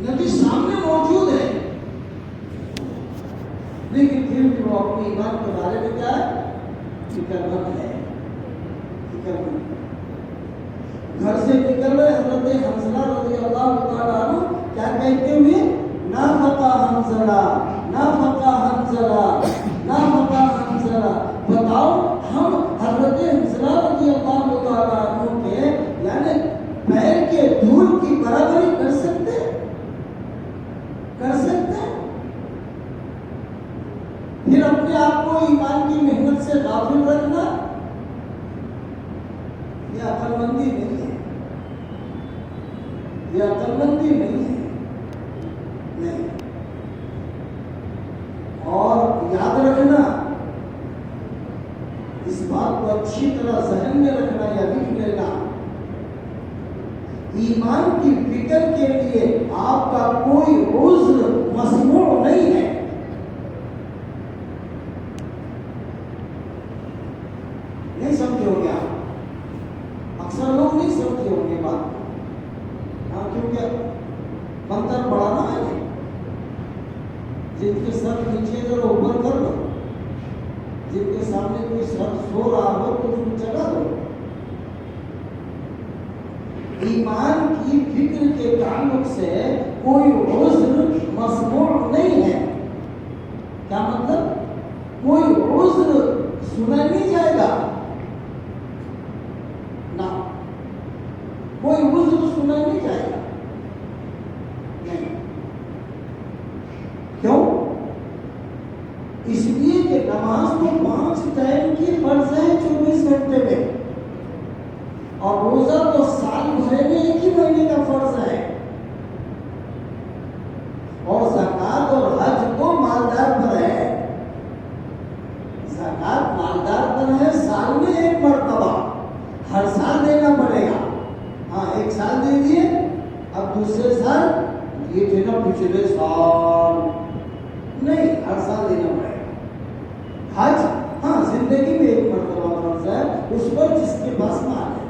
نبی سامنے موجود ہے، لیکن پھر بھی وہ اپنے ایمان کے بارے میں کیا ہے؟ فکر مند ہے، فکر مند۔ گھر سے نکل رہے حضرت حنظلہ رضی اللہ تعالیٰ عنہ کیا کہتے ہوئے؟ نافقہ حنظلہ، نافقہ حنظلہ، نافقہ حنظلہ۔ بتاؤ ہم حضرت حنظلہ رضی اللہ تعالیٰ عنہ کے یعنی پیر کے دھول کی برابری کر سکتے ہیں؟ کر سکتے ہیں؟ پھر اپنے آپ کو ایمان کی محنت سے غافل رکھنا یہ عقل مندی نہیں ہے، یہ عقل مندی نہیں ہے، نہیں۔ اور یاد رکھنا، اس بات کو اچھی طرح ذہن میں رکھنا یا لکھ لینا، ایمان کی فکر کے لیے آپ کا کوئی عذر مسموع نہیں ہے۔ نہیں سمجھے ہو گیا؟ اکثر لوگ نہیں سمجھے ہوں گے بات، کیونکہ منتر بڑھانا ہے، جن کے سر نیچے ذرا اوپر کر دو، جن کے سامنے کوئی سر سو رہا ہو تو اس کو جگا دو۔ ایمان کی فکر کے تعلق سے کوئی عذر مسموع نہیں ہے۔ کیا مطلب؟ کوئی عذر سنا نہیں جائے گا، نہ کوئی عذر سنا نہیں جائے گا، نہیں۔ کیوں؟ اس لیے کہ نماز تو 5 ٹائم کی فرض ہے 24 گھنٹے میں، اور روزہ تو سال بھر میں 1 ہی مہینے کا فرض ہے، اور زکوٰۃ اور حج تو مالدار پر ہے، زکوٰۃ مالدار پر ہے، سال میں 1 مرتبہ، ہر سال دینا پڑے گا۔ ہاں 1 سال دے دیے، اب دوسرے سال یہ تھے نا پچھلے سال، نہیں، ہر سال دینا پڑے گا۔ حج ہاں زندگی میں 1 مرتبہ فرض ہے، اس پر جس کے پاس مال ہے،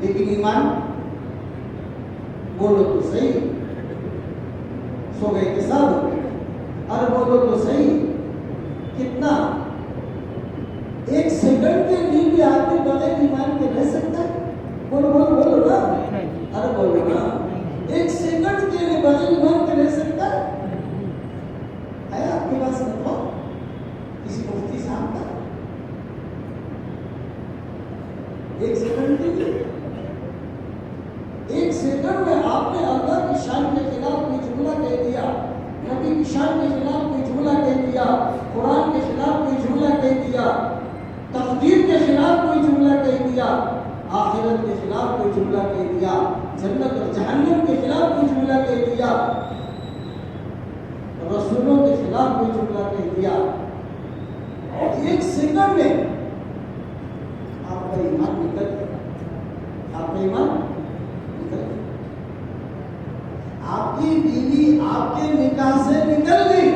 لیکن ایمان بولو تو صحیح، سو گئے کے ساتھ، ارے بولو تو صحیح، کتنا 1 سیکنڈ کے لیے بھی آدمی بغیر ایمان کے رہ سکتا ہے؟ بولو بولو بولو نا، ارے بولو نا، 1 سیکنڈ کے لیے بغیر ایمان کے رہ سکتا ہے؟ ہے آپ کے پاس مطلب کسی مفتی صاحب کا 1 سیکنڈ کے لیے؟ 1 سیکنڈ میں آپ نے اللہ کی شان کے خلاف کوئی جملہ کہہ دیا، نبی کی شان کے خلاف کوئی جملہ کہہ دیا، قرآن کے خلاف کوئی جملہ کہہ دیا، تقدیر کے خلاف کوئی جملہ کہہ دیا، آخرت کے خلاف کوئی جملہ کہہ دیا، جنت اور جہنم کے خلاف کوئی جملہ کہہ دیا، رسولوں کے خلاف کوئی جملہ کہہ دیا، 1 سیکنڈ میں آپ کا ایمان نکل گیا، آپ کا ایمان نکل گیا، آپ کی بیوی آپ کے نکاح سے نکل گئی۔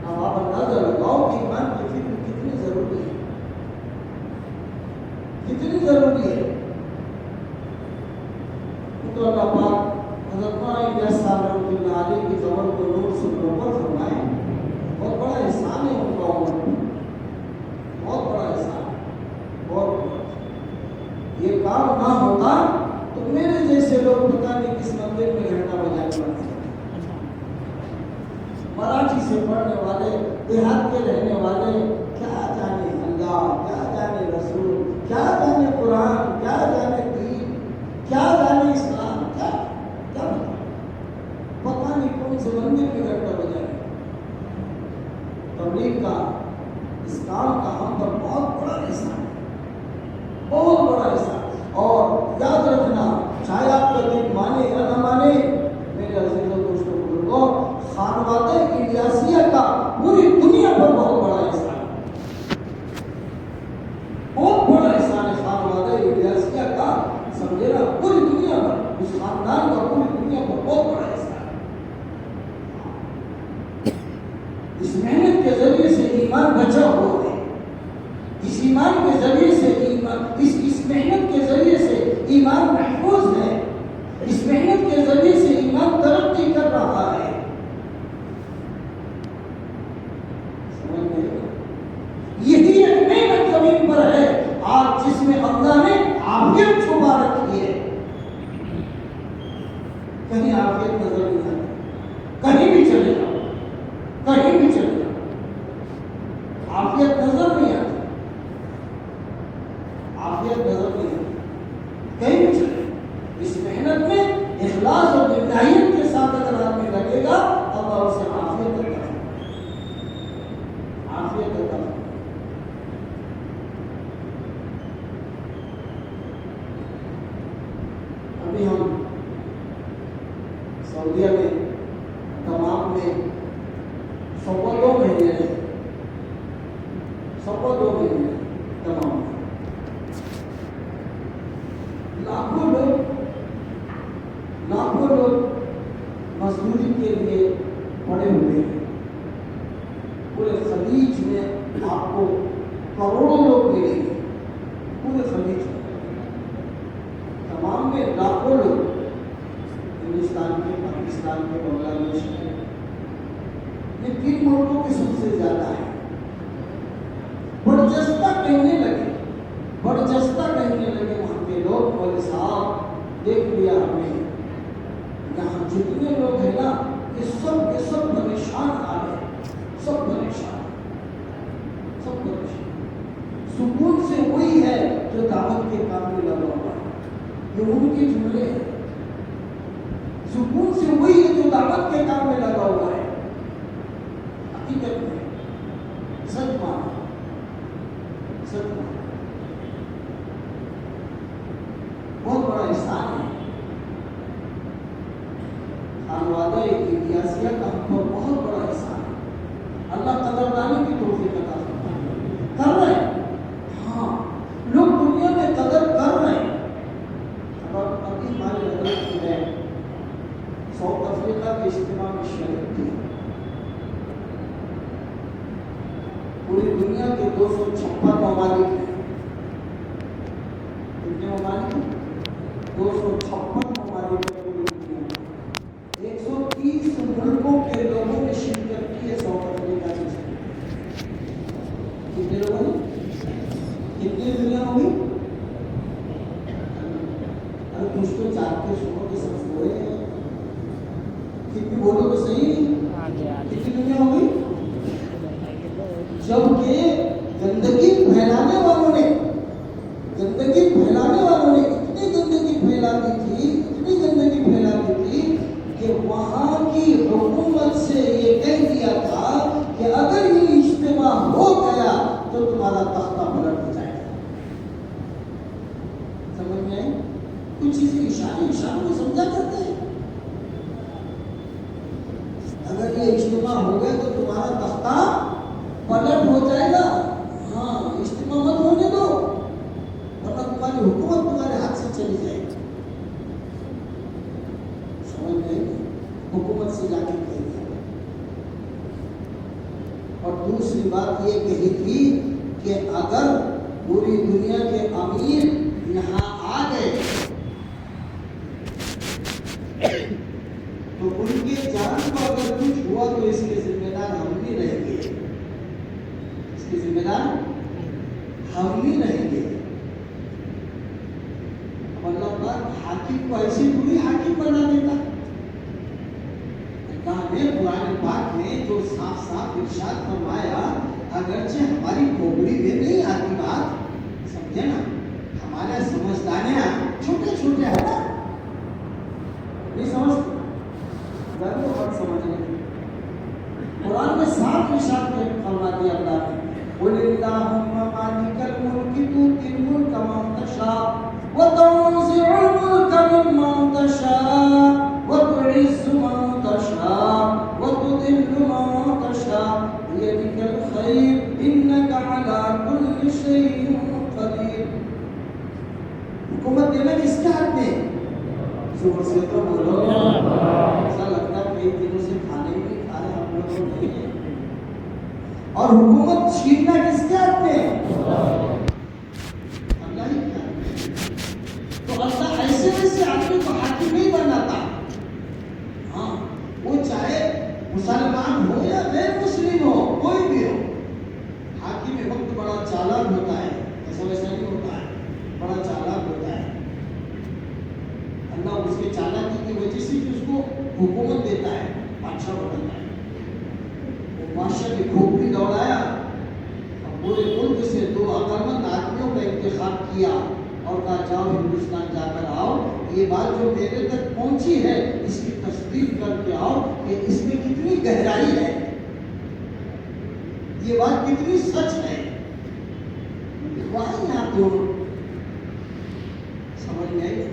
اب آپ اندازہ لگاؤ کہ ایمان کی فکر کتنی ضروری ہے، کتنی ضروری ہے۔ تو اللہ پاک حضرت الیاس صاحب رحمۃ اللہ علیہ کی قبر کو نور سے منور فرمائے، بہت بڑا احسان ہے ان کا عمر، بہت بڑا احسان، بہت بڑا۔ یہ کام نہ ہوتا تو میرے جیسے لوگ پتہ نہیں کس مندر میں گھنٹہ بجانے پڑتے، مراٹھی سے پڑھنے والے، دیہات کے رہنے والے، کیا جانے اللہ، کیا جانے رسول، کیا جانے قرآن، کیا جانے دین، کیا جانے اسلام، کیا پتہ نہیں کون سے مندر میں گھنٹہ بجائے۔ تبلیغ کا اس کام کا ہم پر بہت بڑا احسان ہے، بہت بڑا احسان۔ اور یاد رکھنا، چاہے آپ کا دین مانے یا نہ مانے، میرے عزیز و دوستوں بزرگوں، خانوادہ الیاسیہ کا پوری دنیا پر بہت بڑا احسان ہے، بہت بڑا احسان ہے خانوادہ الیاسیہ کا، سمجھے نا، پوری دنیا پر، اس خاندان کا پوری دنیا پر بہت بڑا احسان ہے۔ اس محنت کے ذریعے سے ایمان بچا ہوا ہے، اس ایمان کے ذریعے سے ایمان، اس محنت کے ذریعے سے ایمان محفوظ ہے۔ رہا ہے. سمجھ گئے؟ یہی ایک نعمت زمین پر ہے آج جس میں اللہ نے عافیت چھپا رکھی ہے. کہیں عافیت نظر نہیں آتی. کہیں بھی چلے جاؤ، کہیں بھی چلے جاؤ، عافیت نظر نہیں آتی. عافیت نظر نہیں آتی. کہیں بھی چلے اس محنت میں اخلاص اور للہیت کے ساتھ اگر آدمی لگے گا اللہ اسے عافیت عطا کرے. عافیت عطا کرے. ابھی ہم سعودیہ میں تمام میں 2 مہینے رہے. 2 مہینے تمام میں لاکھوں لوگ مزدوری کے لیے پڑے ہوئے ہیں. پورے خلیج میں آپ کو کروڑوں لوگ ملیں گے. پورے خلیج میں تمام میں لاکھوں لوگ، ہندوستان کے، پاکستان کے، بنگلہ دیش کے، یہ 3 ملکوں کے سب سے زیادہ ہے. برجستہ کہنے لگے وہاں کے لوگ. مولوی صاحب دیکھ لیا ہم نے، یہاں جتنے لوگ ہیں نا یہ سب پریشان آ گئے. سب پریشان. سکون سے وہی ہے جو دعوت کے کام میں لگا ہوا ہے. یہ ان کے جملے ہیں. سکون سے وہی ہے جو دعوت کے کام میں لگا ہوا ہے. حقیقت میں سچ مانا. بہت بڑا احسان ہے. خانوادہ ایکلیسیا کا ہم پر بہت بڑا احسان ہے. اللہ قدردانی کی توفیق عطا فرمائے. کر رہے ہیں. ہاں لوگ دنیا میں قدر کر رہے ہیں. اب ابھی ہمارے حضرت ہے ساؤتھ افریقہ کے اجتماع میں شریک تھے. پوری دنیا کے 256 ممالک ہیں. کتنے ممالک؟ 256 ممالک ہیں پوری دنیا میں. 130 ملکوں کے لوگوں نے شرکت کی ہے ساؤتھ افریقہ سے. کتنے لوگوں نے؟ کتنی دنیا ہوئی؟ ارے کچھ تو چاہتے سنو کے سب سوئے ہیں. کتنی بولو تو صحیح نہیں. کتنی دنیا ہوئی؟ جبکہ گندگی پھیلانے والوں نے اتنی گندگی پھیلا دی تھی کہ وہاں کی حکومت سے یہ کہہ دیا تھا کہ اگر یہ اجتماع ہو گیا تو تمہارا تختہ پلٹ ہو جائے گا. سمجھ میں آئی؟ کچھ چیزیں اشارے میں سمجھا کرتے ہیں. اگر یہ اجتماع ہو گیا تو تمہارا تختہ پلٹ ہو جائے گا. ہاں اجتماع مت ہونے دو ورنہ تمہاری حکومت تمہارے ہاتھ سے چلی جائے گی. سمجھ گئے؟ حکومت سے جا کے کہہ دیا. اور دوسری بات یہ کہی تھی کہ اگر پوری دنیا کے امیر یہاں آ گئے تو ان کے جان کو اگر کچھ ہوا تو اس کے ذمہ دار ہم نہیں رہیں گے. اس کے ذمہ دار ہم نہیں رہیں گے. اللہ پاک حاکم کو ایسی بری حاکم بنا دیتا. اللہ نے قرآن پاک میں جو صاف ارشاد فرمایا، اگرچہ ہماری کھوپڑی میں نہیں آتی بات، سمجھے نا، ہمارے سمجھداریاں چھوٹے ہیں نا، نہیں سمجھتے ضرور بات سمجھنے. قرآن میں صاف ارشاد فرما دیا اللہ نے، قل اللہم مالک الملک تؤتی الملک من تشاء وتنزع الملک ممن تشاء وتعز من تشاء وتذل من تشاء بيدك الخير انك على كل شيء قدير. حکومت دینا کس کے ہاتھ میں؟ زور سے تو بولو. ایسا لگتا ہے کئی دنوں سے کھانے بھی کھا رہے ہم لوگ نہیں. اور حکومت چھیننا کس کے ہاتھ میں؟ اللہ ہی کے ہاتھ میں. تو اللہ ایسے آدمی کو حاکم نہیں بناتا. ہاں وہ ایسا ویسا نہیں ہوتا ہے، بڑا چالاک ہوتا ہے. اللہ اس کے چالاکی کی وجہ سے اس کو حکومت دیتا ہے، بادشاہ بناتا ہے. وہ بادشاہ نے کھوپڑی دوڑایا، پورے ملک سے 2 عقلمند آدمیوں کا انتخاب کیا اور کہا جاؤ ہندوستان جا کر آؤ، یہ بات جو میرے تک پہنچی ہے اس کی تصدیق کر کے آؤ کہ اس میں کتنی گہرائی ہے، یہ بات کتنی سچ ہے. وہاں آپ دونوں سمجھ میں آئی،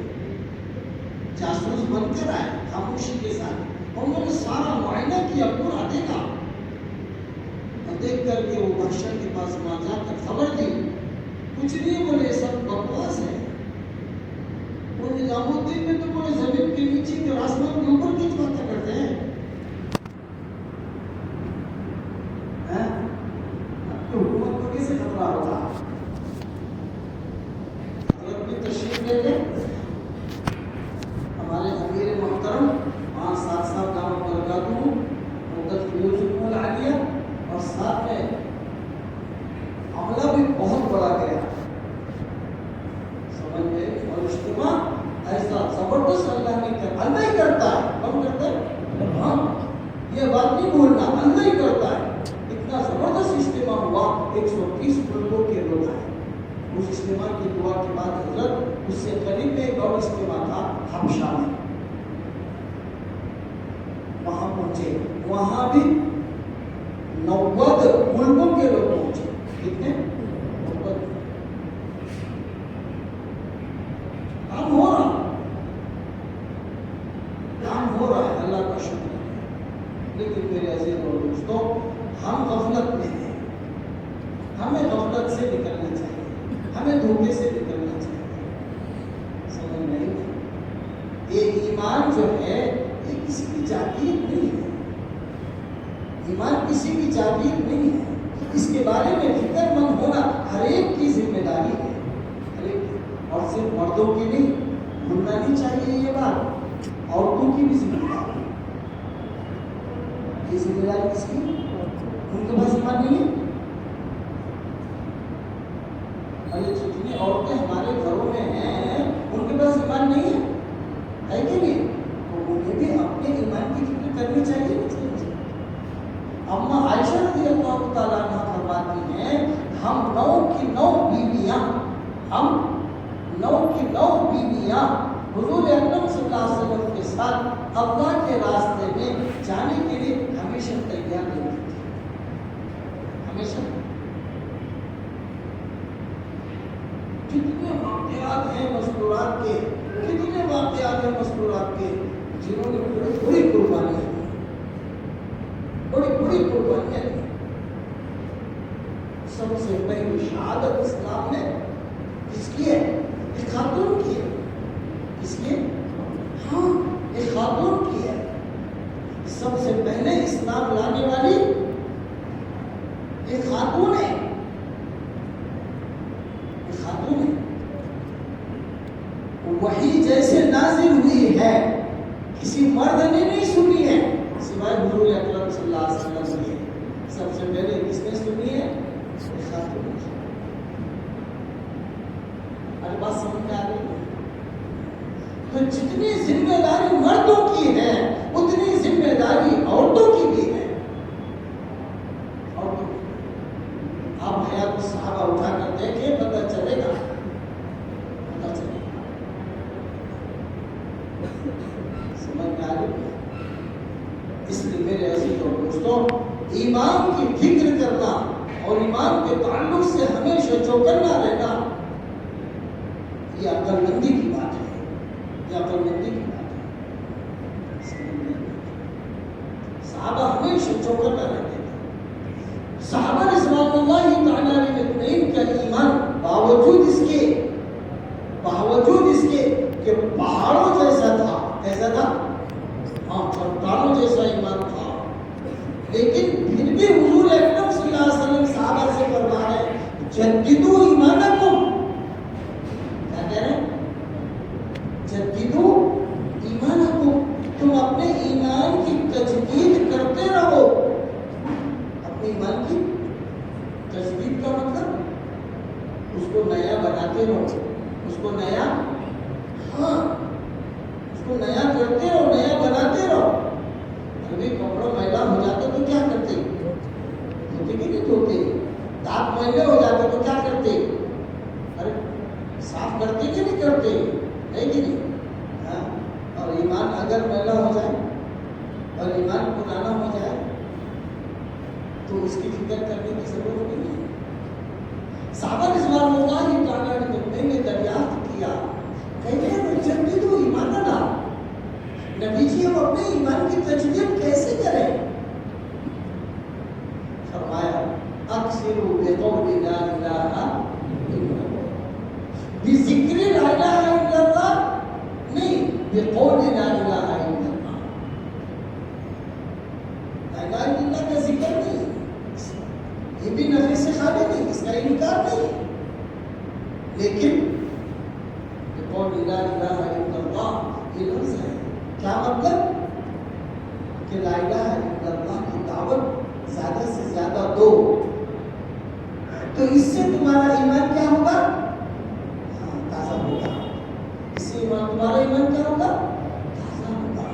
جاسوس بن کر آئے خاموشی کے ساتھ، اور انہوں نے سارا معائنہ کیا پورا دیکھا، اور دیکھ کر کے وہ بادشاہ کے پاس وہاں جا کر خبر دی. کچھ نہیں بولے، سب بکواس ہے. وہ نظام الدین میں تو بولے زمین کے نیچے کے آسمان کے اوپر کچھ باتیں کرتے ہیں. آپ کی حکومت کو کیسے خطرہ ہوگا؟ حضرت بھی تشریف لے لے، ہمارے امیر محترم وہاں ساتھ ساتھ دعوت برکاتہ ہوں مدت فیوزکم العالیہ، اور ساتھ میں عملہ بھی بہت بڑا گیا، سمجھ گئے. اور اجتماع ایسا زبردست اللہ نے کیا، اللہ ہی کرتا ہے. کون کرتا ہے؟ ہاں، یہ بات نہیں بولنا، اللہ ہی کرتا ہے. اتنا زبردست اجتماع ہوا، 130 ملکوں کے لوگ آئے. اس اجتماع کی دعا کے بعد حضرت اس سے قریب میں ایک اور اجتماع تھا حبشہ میں، وہاں پہنچے. وہاں بھی 90 ملکوں کے لوگ پہنچے. کتنے؟ 90. کام ہو رہا ہے، اللہ کا شکر ہے. لیکن میرے عزیز اور دوستوں، ہم غفلت میں ہیں. ہمیں غفلت سے نکلنا چاہیے، ہمیں دھوکے سے نکلنا چاہیے. سمجھ نہیں؟ یہ ایمان جو ہے یہ کسی کی جاگیر نہیں ہے. ایمان کسی کی جاگیر نہیں ہے. اس کے بارے میں فکر مند ہونا ہر ایک کی ذمہ داری ہے، ہر ایک کی. اور صرف مردوں کی نہیں، بھولنا نہیں چاہیے یہ بات، عورتوں کی بھی ذمہ داری. یہ ذمہ داری کس کی؟ ان کے پاس ایمان نہیں ہے. ارے جتنی عورتیں ہمارے گھروں میں ہیں ان کے پاس ایمان نہیں ہے کہ نہیں؟ تو انہیں بھی اپنے ایمان کی فکر کرنی چاہیے. اما عائشہ رضی اللہ تعالیٰ عنہ فرماتی ہیں، ہم 9 کی 9 بیویاں حضور اکرم صلی اللہ علیہ وسلم کے ساتھ اللہ کے راستے میں جانے کے لیے ہمیشہ تیار رہتی تھی. ہمیشہ. کتنے واقعات ہیں مذکورات کے، کتنے واقعات ہیں مذکورات کے جنہوں نے بڑی قربانیاں دی، بڑی قربانیاں دی. سب سے پہلی شہادت اسلام میں کس کی ہے؟ ایک خاتون کی ہے. کس کی ہے؟ ہاں، ایک خاتون کی ہے. سب سے پہلے اسلام لانے والی ایک خاتون ہے. ایک خاتون ہے. وحی جیسے نازل ہوئی ہے کسی مرد نے نہیں سنی ہے سوائے حضور اکرم صلی اللہ علیہ وسلم کی. سب سے پہلے کس نے سنی ہے؟ خاتون. ہر بات سمجھ میں آ رہی ہے؟ تو جتنی ذمہ داری مردوں کی ہے اتنی ذمہ داری عورتوں کی بھی ہے. آپ حیات الصحابہ اٹھا کر دیکھیں، پتہ چلے گا. سمجھ میں آ رہی ہے؟ اس لیے میرے عزیز اور دوستوں، ایمان کی فکر کرنا اور ایمان کے تعلق سے ہمیشہ چوکنا رہنا، یہ عقل مندی کی بات ہے. یہ عقل مندی کی بات ہے. صحابہ ہمیشہ چوکنا رہتے تھے. صحابہ رضوان اللہ تعالیٰ علیہ اجمعین کا ایمان باوجود اس کے کہ پہاڑوں جیسا تھا. کیسا تھا؟ ہاں، چٹانوں جیسا ایمان تھا. لیکن پھر بھی حضور اکرم صلی اللہ علیہ وسلم صحابہ سے فرما رہے ہیں، جددوا ایمانکم. کیا کہہ رہے ہیں؟ جددوا ایمانکم. تم اپنے ایمان کی تجدید کرتے رہو. اپنے ایمان کی تجدید کا مطلب اس کو نیا بناتے رہو، اس کو نیا، ہاں اس کو نیا کرتے رہو، نیا بناتے رہو۔ ابھی کپڑا میلا ہو جاتا تو کیا کرتے؟ دھوتے کہ نہیں دھوتے؟ دانت میلے ہو جاتے تو کیا کرتے؟ ارے صاف کرتے کہ نہیں کرتے؟ ہے کہ نہیں؟ ہاں، اور ایمان اگر میلا ہو جائے اور ایمان پرانا ہو جائے تو اس کی فکر کرنے کی ضرورت نہیں ہے۔ صحابہ رضوان اللہ تعالیٰ نے دریافت کیا، کہتے ہیں جدید ایمان نا نبی جی ہم اپنے ایمان کی تجدید کیسے کریں؟ فرمایا اکثروا بقول لا الہ الا اللہ، بذکر لا الہ الا اللہ نہیں، بقول لا الہ الا اللہ۔ لا الہ الا اللہ کا ذکر نہیں، یہ بھی نفی سے خالی نہیں، اس کا انکار نہیں، لیکن بقول لا الہ الا اللہ یہ لفظ ہے۔ کیا مطلب؟ کہ لا الہ الا اللہ کی دعوت زیادہ سے زیادہ دو، تو اس سے تمہارا ایمان کیا ہوگا؟ تازہ ہوگا۔ اس سے تمہارا ایمان کیا ہوگا؟ تازہ ہوگا۔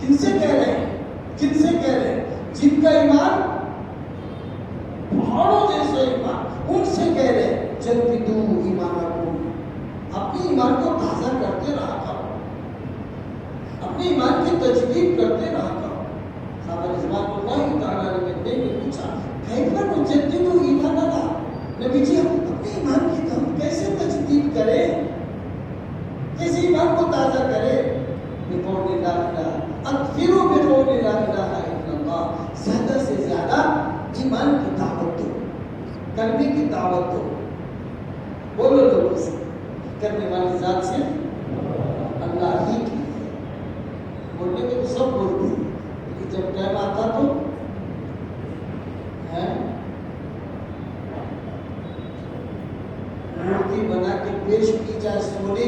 کن سے کہہ رہے ہیں؟ کن سے کہہ رہے ہیں؟ جن کا ایمان پہاڑوں جیسے ایمان، ان سے کہہ رہے ہیں جددوا ایمانکم، اپنے ایمان کو تازہ کرتے رہا کرو، اپنے ایمان کی تجدید کرتے رہا کرو۔ صحابہ رضوان اللہ تعالیٰ نے پوچھا کیف نجدد ایماننا، نبی جی ہم اپنے ایمان کی ہم کیسے تجدید کریں، کیسے ایمان کو تازہ کریں؟ بقول لا الہ، اکثروا بقول لا الہ الا اللہ، زیادہ سے زیادہ ایمان کی دعوت دو، کرنے کی دعوت دو۔ بولو لوگوں سے، کرنے والی ذات سے اللہ ہی کی ہے۔ بولنے کے تو سب بولتے ہیں، لیکن جب ٹائم آتا تو مورتی بنا کے پیش کی جائے، سونے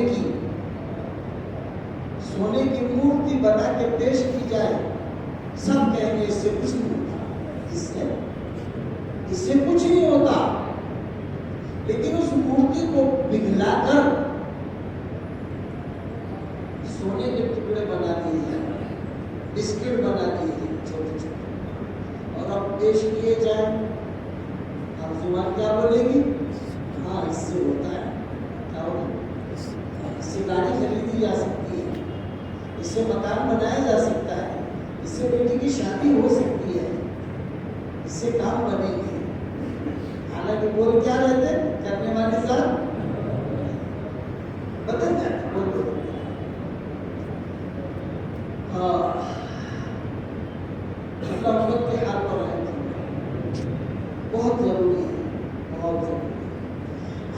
کی مورتی بنا کے پیش کی جائے، سب کہیں گے اس سے کچھ نہیں ہوتا، اس سے کچھ نہیں ہوتا، لیکن اس مورتی کو پگھلا کر سونے کے ٹکڑے بنا دیے ہیں، بسکٹ بنا دیے ہیں چھوٹے چھوٹے، اور اب پیش کیے جائیں، اب زبان کیا بولے گی؟ ہاں اس سے ہوتا ہے، کیا ہوگا؟ اس سے گاڑی خریدی جا سکتی ہے، اس سے مکان بنایا جا سکتا ہے، اس سے بیٹی کی شادی ہو سکتی ہے، اس سے کام بنے گے۔ حالانکہ بول کیا رہتے؟ کرنے والے ذات بدل جاتے بول۔ اللہ امت کے حال پر رہے بہت ضروری ہے، بہت ضروری ہے۔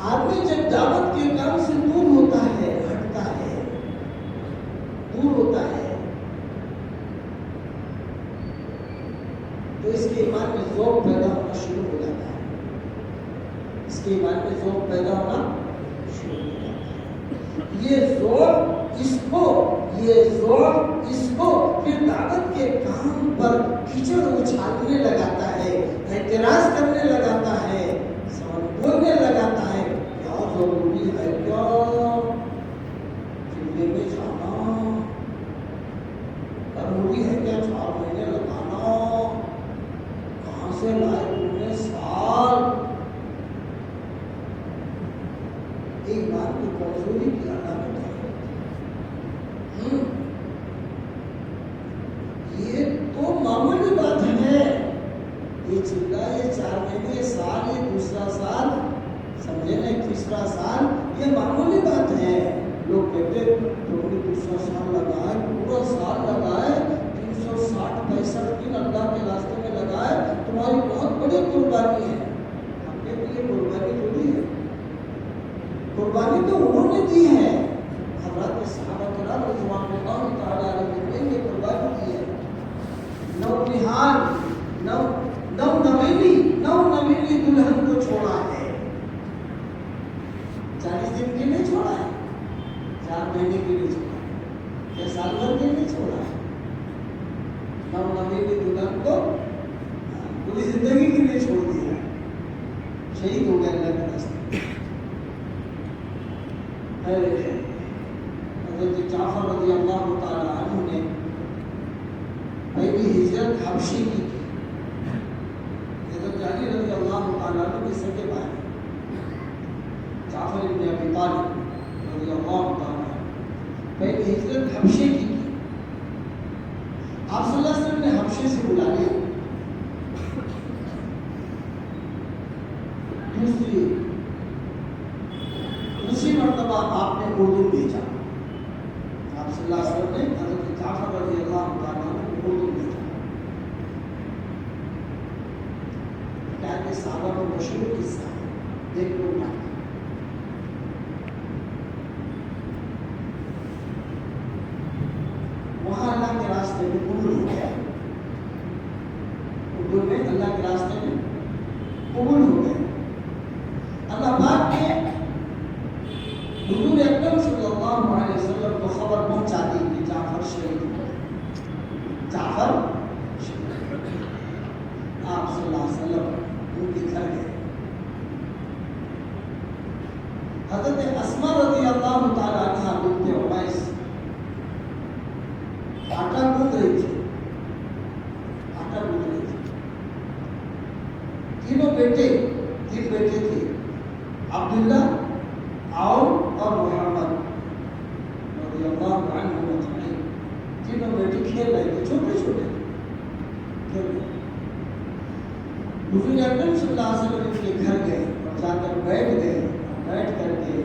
آدمی جب دعوت کے کام سے دور ہوتا ہے، ہٹتا ہے، دور ہوتا ہے، تو اس کے ایمان میں ذوق پیدا ہونا شروع ہو جاتا ہے، اس کے ایمان میں ذوق پیدا ہونا شروع ہو جاتا ہے۔ یہ ذوق اس کو پھر دعوت کے کام پر کیچڑ اچھالنے لگاتا ہے، اعتراض کرنے لگاتا ہے، بولنے لگاتا ہے کیا ضروری ہے، کیا چلے میں جانا ضروری ہے، کیا 4 مہینے لگانا، کہاں سے لائے پورے سال۔ ایمان کی کمزوری کی علامت ہے۔ یہ تو معمولی بات ہے، یہ چلا، یہ 4 مہینے، سال، یہ دوسرا سال، سمجھے نا، تیسرا سال، یہ معمولی بات ہے۔ لوگ کہتے تم نے دوسرا سال لگائے، پورا سال لگائے، 360-65 دن اللہ کے راستے میں لگائے، تمہاری بہت بڑی قربانی ہے۔ ہم نے بھی یہ قربانی تھوڑی ہے، قربانی تو انہوں نے دی ہے، حضرات صحابہ کرام رضوان اللہ تعالیٰ علیہ نے یہ قربانی دی ہے۔ نویلی دلہن کو چھوڑا ہے، 40 دن کے لیے چھوڑا ہے، 4 مہینے کے لیے چھوڑا ہے، یا سال بھر کے لیے چھوڑا ہے۔ نویلی دلہن کو پوری زندگی کے لیے چھوڑ دیا ہے، شہید ہو گئے اللہ کے راستے میں۔ حضرت جعفر رضی اللہ تعالی عنہ نے پہلی ہجرت حبشی کی تھی۔ حضرت علی رضی اللہ تعالی عنہ کے سگے بھائی جعفر ابن ابی طالب رضی اللہ تعالی عنہ پہلی ہجرت حبشی کی تھی۔ آپ صلی اللہ علیہ وسلم نے حبشے سے بلا لیا۔ دوسری مرتبہ آپ نے اردو بھیجا۔ آپ صلی اللہ علیہ وسلم نے حضرت جعفر رضی اللہ تعالیٰ عنہ کو اردو بھیجا۔ کیا کہ صحابہ کو مشہور قصہ ہے، دیکھ لو نا۔ وہاں اللہ کے راستے میں قبول ہو گیا، اردو میں اللہ کے راستے میں قبول ہو گئے۔ اللہ پاک نے حضور اکرم صلی اللہ علیہ وسلم کو خبر پہنچا دی کہ جعفر شہید ہو گئے۔ جعفر شہید۔ آپ صلی اللہ علیہ وسلم ان کے گھر گئے۔ حضرت اسماء رضی اللہ تعالی عنہا بنت عمیس آٹا گوندھ رہی تھی، آٹا گوندھ رہی تھی۔ تین بیٹے تھے، عبداللہ، عون اور محمد رضی اللہ عنہ اجمعین۔ تینوں بیٹے کھیل رہے تھے، چھوٹے چھوٹے کھیل رہے تھے۔ حضور اکرم صلی اللہ علیہ وسلم ان کے گھر گئے اور جا کر بیٹھ گئے۔ بیٹھ کر کے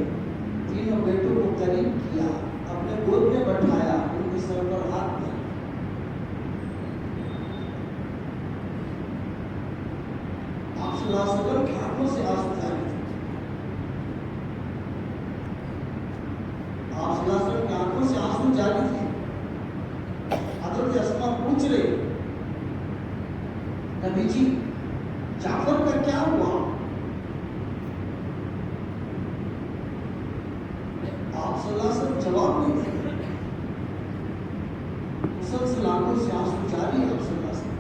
تینوں بیٹوں کو قریب کیا، اپنے گود میں بٹھایا، ان کے سر پر ہاتھ دیا۔ آپ صلی اللہ علیہ وسلم کی آنکھوں سے آنسو جاری تھے۔ آپ صلی اللہ علیہ وسلم کی آنکھوں سے آنسو جاری تھے۔ حضرت اسماء پوچھ رہی، نبی جی جعفر کا کیا ہوا؟ آپ صلی اللہ علیہ وسلم جواب نہیں دے، مسلسل آنکھوں سے آنسو جاری ہے۔ آپ صلی اللہ علیہ وسلم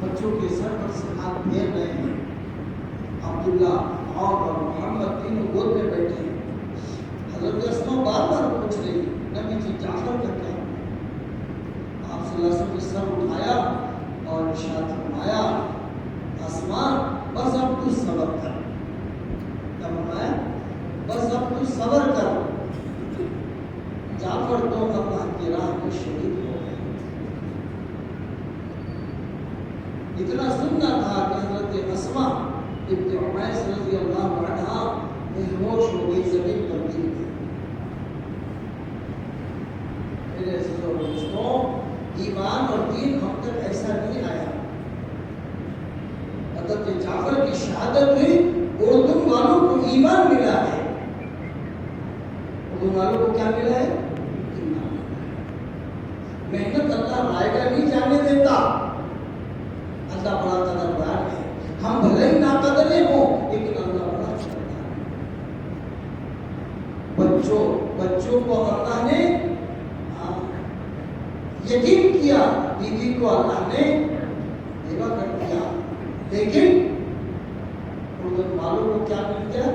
بچوں کے سر پر سے ہاتھ پھیر رہے ہیں۔ عبداللہ، عون اور محمد تینوں گود میں بیٹھے ہیں۔ حضرت اسماء بار بار پوچھ رہی، نبی جی جعفر کا کیا ہوا؟ آپ صلی اللہ علیہ وسلم نے سر اٹھایا اور ارشاد فرمایا، اسماء بس اب تو صبر کر۔ کیا فرمایا؟ بس اب تو صبر کر، جعفر تو اللہ کی راہ میں شہید ہو گئے۔ اتنا سننا تھا کہ حضرت اسماء بنت عمیس رضی اللہ عنہا بےہوش ہو گئی، زمین پر گر گئی۔ میرے عزیزوں اور دوستوں، ایمان اور دین ہم تک ایسا نہیں آیا۔ حضرت جعفر کی شہادت میں اردن والوں کو ایمان ملا ہے۔ اردن والوں کو کیا ملا ہے؟ ایمان۔ محنت اللہ رائے گا نہیں جانے دیتا۔ اللہ بڑا قدردان ہے، ہم بھلے ہی ناقدرے ہوں لیکن اللہ بڑا قدردان ہے۔ بچوں کو اللہ نے یتیم کیا، بیوی کو اللہ نے بیوہ کر دیا، لیکن اردن والوں کو کیا مل گیا؟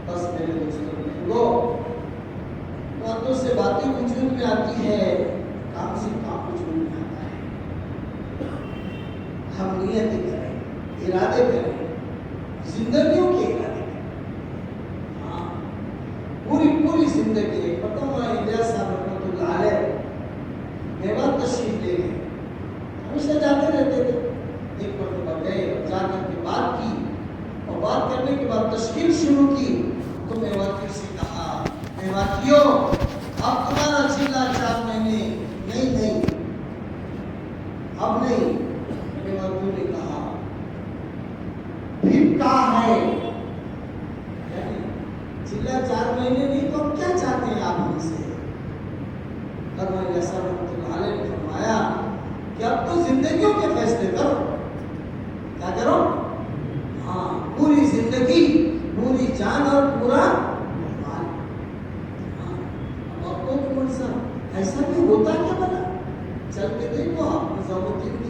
بس میرے دوستوں، باتوں سے باتیں وجود میں آتی ہے، کام سے کام وجود میں آتا ہے۔ ہم نیتیں کریں، ارادے کریں، زندگیوں کے ارادے کریں۔ ہاں، پوری زندگی پتہ ہوا انڈیا صاحب رحمۃ اللہ علیہ میوات تشریف لے گئے، ہمیشہ جاتے رہتے تھے۔ ایک مرتبہ گئے اور جا کر کے بات کی، اور بات کرنے کے بعد تشکیل شروع کی تو میواتیوں سے کہا، میواتیوں اب تمہارا ضلع 4 مہینے نہیں، اب نہیں۔ میواتیوں نے کہا پھر کہا ہے ضلع 4 مہینے نہیں تو کیا چاہتے ہیں آپ ہم سے؟ فرمایا صاحب رحمۃ اللہ علیہ نے فرمایا کہ اب تو زندگیوں کے فیصلے کرو۔ کیا کرو؟ ہاں، پوری زندگی، پوری جان اور پورا مال۔ اور ایسا بھی ہوتا کیا بنا؟ چل کے دیکھو آپ نظام الدین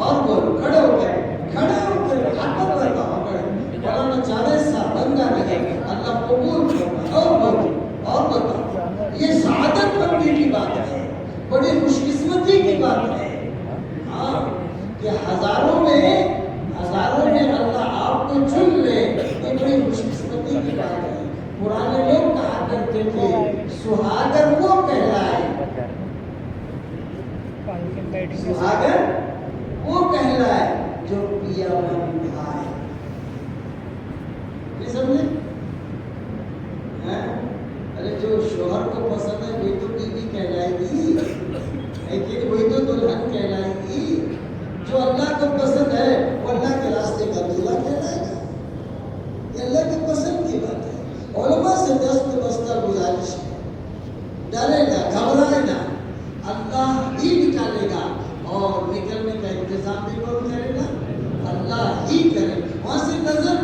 اور بولو کھڑے ہو کر حقت رہتا ہو مولانا جاوید صاحب بندہ نہیں اللہ قبول کرنا اور بولو اور بتاؤ یہ سعادت مندی کی بات ہے بڑی خوش قسمتی کی بات ہے ہاں کہ ہزاروں میں اللہ آپ کو چن لے یہ بڑی خوش قسمتی کی بات ہے پرانے لوگ کہا کرتے تھے سہاگر وہ کہلائے سہاگر وہ کہلائے جو پیا من بھائے نہیں سمجھے ارے جو شوہر کو پسند ہے وہی تو بیوی کہلائے گی لیکن وہی تو دلہن کہلائے گی جو اللہ کو پسند ہے وہ اللہ کے راستے کا دلہا کہلائے گا یہ اللہ کی پسند کی بات ہے علماء سے دست بستہ گزارش ہے ڈرے نہ گھبرائے نہ اللہ ہی نکالے گا اور نکلنے کا انتظام بھی کون کرے گا اللہ ہی کرے وہاں سے نظر